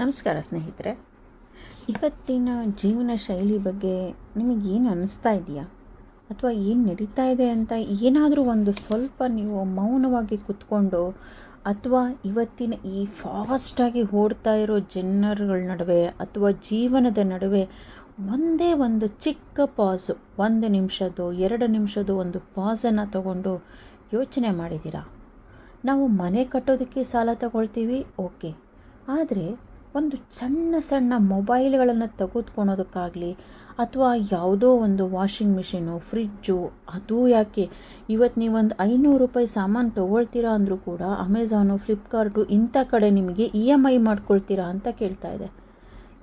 ನಮಸ್ಕಾರ ಸ್ನೇಹಿತರೆ. ಇವತ್ತಿನ ಜೀವನ ಶೈಲಿ ಬಗ್ಗೆ ನಿಮಗೇನು ಅನ್ನಿಸ್ತಾ ಇದೆಯಾ? ಅಥವಾ ಏನು ನಡೀತಾ ಇದೆ ಅಂತ ಏನಾದರೂ ಒಂದು ಸ್ವಲ್ಪ ನೀವು ಮೌನವಾಗಿ ಕೂತ್ಕೊಂಡು, ಅಥವಾ ಇವತ್ತಿನ ಈ ಫಾಸ್ಟಾಗಿ ಓಡ್ತಾ ಇರೋ ಜನರುಗಳ ನಡುವೆ ಅಥವಾ ಜೀವನದ ನಡುವೆ ಒಂದೇ ಒಂದು ಚಿಕ್ಕ ಪಾಸು, 1 ನಿಮಿಷದ್ದು 2 ನಿಮಿಷದ್ದು ಒಂದು ಪಾಸನ್ನು ತಗೊಂಡು ಯೋಚನೆ ಮಾಡಿದ್ದೀರಾ? ನಾವು ಮನೆ ಕಟ್ಟೋದಕ್ಕೆ ಸಾಲ ತಗೊಳ್ತೀವಿ, ಓಕೆ. ಆದರೆ ಒಂದು ಸಣ್ಣ ಸಣ್ಣ ಮೊಬೈಲ್ಗಳನ್ನು ತೆಗೆದುಕೊಳೋದಕ್ಕಾಗಲಿ, ಅಥವಾ ಯಾವುದೋ ಒಂದು ವಾಷಿಂಗ್ ಮಿಷಿನು, ಫ್ರಿಜ್ಜು, ಅದು ಯಾಕೆ ಇವತ್ತು ನೀವೊಂದು ₹500 ಸಾಮಾನು ತೊಗೊಳ್ತೀರಾ ಅಂದರೂ ಕೂಡ ಅಮೆಝಾನು, ಫ್ಲಿಪ್ಕಾರ್ಟು ಇಂಥ ಕಡೆ ನಿಮಗೆ EMI ಮಾಡ್ಕೊಳ್ತೀರಾ ಅಂತ ಕೇಳ್ತಾ ಇದೆ.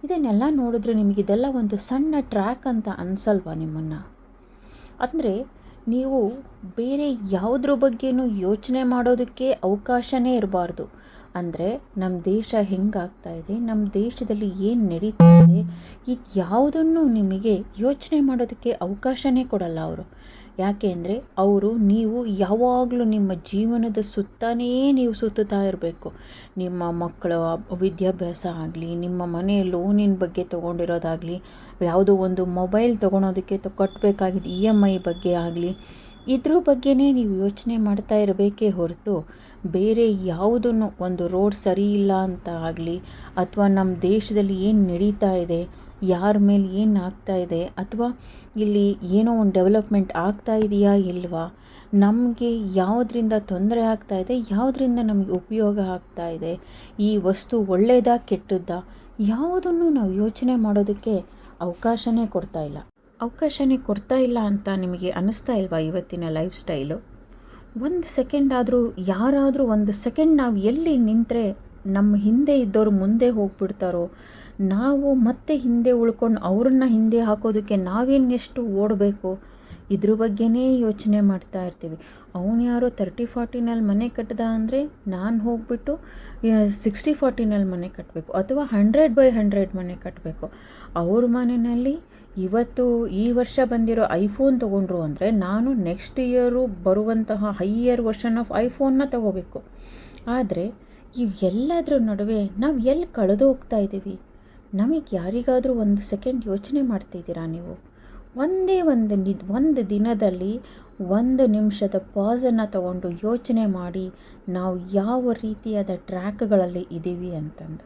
ಇದನ್ನೆಲ್ಲ ನೋಡಿದ್ರೆ ನಿಮಗಿದೆಲ್ಲ ಒಂದು ಸಣ್ಣ ಟ್ರ್ಯಾಕ್ ಅಂತ ಅನಿಸಲ್ವಾ ನಿಮ್ಮನ್ನು? ಅಂದರೆ ನೀವು ಬೇರೆ ಯಾವುದ್ರ ಬಗ್ಗೆನೂ ಯೋಚನೆ ಮಾಡೋದಕ್ಕೆ ಅವಕಾಶನೇ ಇರಬಾರ್ದು. ಅಂದರೆ ನಮ್ಮ ದೇಶ ಹೆಂಗಾಗ್ತಾ ಇದೆ, ನಮ್ಮ ದೇಶದಲ್ಲಿ ಏನು ನಡೀತಾ ಇದೆ, ಇದು ಯಾವುದನ್ನು ನಿಮಗೆ ಯೋಚನೆ ಮಾಡೋದಕ್ಕೆ ಅವಕಾಶನೇ ಕೊಡಲ್ಲ ಅವರು. ಯಾಕೆ ಅಂದರೆ ನೀವು ಯಾವಾಗಲೂ ನಿಮ್ಮ ಜೀವನದ ಸುತ್ತಾನೇ ನೀವು ಸುತ್ತುತ್ತಾ ಇರಬೇಕು. ನಿಮ್ಮ ಮಕ್ಕಳ ವಿದ್ಯಾಭ್ಯಾಸ ಆಗಲಿ, ನಿಮ್ಮ ಮನೆ ಲೋನಿನ ಬಗ್ಗೆ ತೊಗೊಂಡಿರೋದಾಗಲಿ, ಯಾವುದೋ ಒಂದು ಮೊಬೈಲ್ ತೊಗೊಳೋದಕ್ಕೆ ಕಟ್ಟಬೇಕಾಗಿದ್ದು EMI ಬಗ್ಗೆ ಆಗಲಿ, ಇದ್ರ ಬಗ್ಗೆನೇ ನೀವು ಯೋಚನೆ ಮಾಡ್ತಾ ಇರಬೇಕೇ ಹೊರತು ಬೇರೆ ಯಾವುದನ್ನು, ಒಂದು ರೋಡ್ ಸರಿ ಇಲ್ಲ ಅಂತ ಆಗಲಿ, ಅಥವಾ ನಮ್ಮ ದೇಶದಲ್ಲಿ ಏನು ನಡೀತಾ ಇದೆ, ಯಾರ ಮೇಲೆ ಏನು ಆಗ್ತಾ ಇದೆ, ಅಥವಾ ಇಲ್ಲಿ ಏನೋ ಒಂದು ಡೆವಲಪ್ಮೆಂಟ್ ಆಗ್ತಾ ಇದೆಯಾ ಇಲ್ವಾ, ನಮಗೆ ಯಾವುದರಿಂದ ತೊಂದರೆ ಆಗ್ತಾ ಇದೆ, ಯಾವುದರಿಂದ ನಮಗೆ ಉಪಯೋಗ ಆಗ್ತಾ ಇದೆ, ಈ ವಸ್ತು ಒಳ್ಳೆಯದಾ ಕೆಟ್ಟದ್ದಾ, ಯಾವುದನ್ನು ನಾವು ಯೋಚನೆ ಮಾಡೋದಕ್ಕೆ ಅವಕಾಶನೇ ಕೊಡ್ತಾ ಇಲ್ಲ ಅಂತ ನಿಮಗೆ ಅನ್ನಿಸ್ತಾ ಇಲ್ವಾ? ಇವತ್ತಿನ ಲೈಫ್ ಸ್ಟೈಲು 1 ಸೆಕೆಂಡ್ ಆದರೂ, ಯಾರಾದರೂ 1 ಸೆಕೆಂಡ್ ನಾವು ಎಲ್ಲಿ ನಿಂತರೆ ನಮ್ಮ ಹಿಂದೆ ಇದ್ದವರು ಮುಂದೆ ಹೋಗ್ಬಿಡ್ತಾರೋ, ನಾವು ಮತ್ತೆ ಹಿಂದೆ ಉಳ್ಕೊಂಡು ಅವ್ರನ್ನ ಹಿಂದೆ ಹಾಕೋದಕ್ಕೆ ನಾವೇನೆಷ್ಟು ಓಡಬೇಕು, ಇದ್ರ ಬಗ್ಗೆನೇ ಯೋಚನೆ ಮಾಡ್ತಾ ಇರ್ತೀವಿ. ಅವನು ಯಾರೋ 30-40ನಲ್ಲಿ ಮನೆ ಕಟ್ಟದ ಅಂದರೆ ನಾನು ಹೋಗ್ಬಿಟ್ಟು 60-40ನಲ್ಲಿ ಮನೆ ಕಟ್ಟಬೇಕು, ಅಥವಾ 100/100 ಮನೆ ಕಟ್ಟಬೇಕು. ಅವ್ರ ಮನೆಯಲ್ಲಿ ಇವತ್ತು ಈ ವರ್ಷ ಬಂದಿರೋ ಐಫೋನ್ ತೊಗೊಂಡ್ರು ಅಂದರೆ ನಾನು ನೆಕ್ಸ್ಟ್ ಇಯರು ಬರುವಂತಹ ಹೈಯರ್ ವರ್ಷನ್ ಆಫ್ ಐಫೋನ್ನ ತೊಗೋಬೇಕು. ಆದರೆ ಇವೆಲ್ಲದರ ನಡುವೆ ನಾವು ಎಲ್ಲಿ ಕಳೆದು ಹೋಗ್ತಾ ಇದ್ದೀವಿ? ನಮಗೆ ಯಾರಿಗಾದರೂ 1 ಸೆಕೆಂಡ್ ಯೋಚನೆ ಮಾಡ್ತಿದ್ದೀರಾ ನೀವು? ಒಂದು ದಿನದಲ್ಲಿ 1 ನಿಮಿಷದ ಪಾಸನ್ನು ತಗೊಂಡು ಯೋಚನೆ ಮಾಡಿ, ನಾವು ಯಾವ ರೀತಿಯಾದ ಟ್ರ್ಯಾಕ್ಗಳಲ್ಲಿ ಇದ್ದೀವಿ ಅಂತಂದು.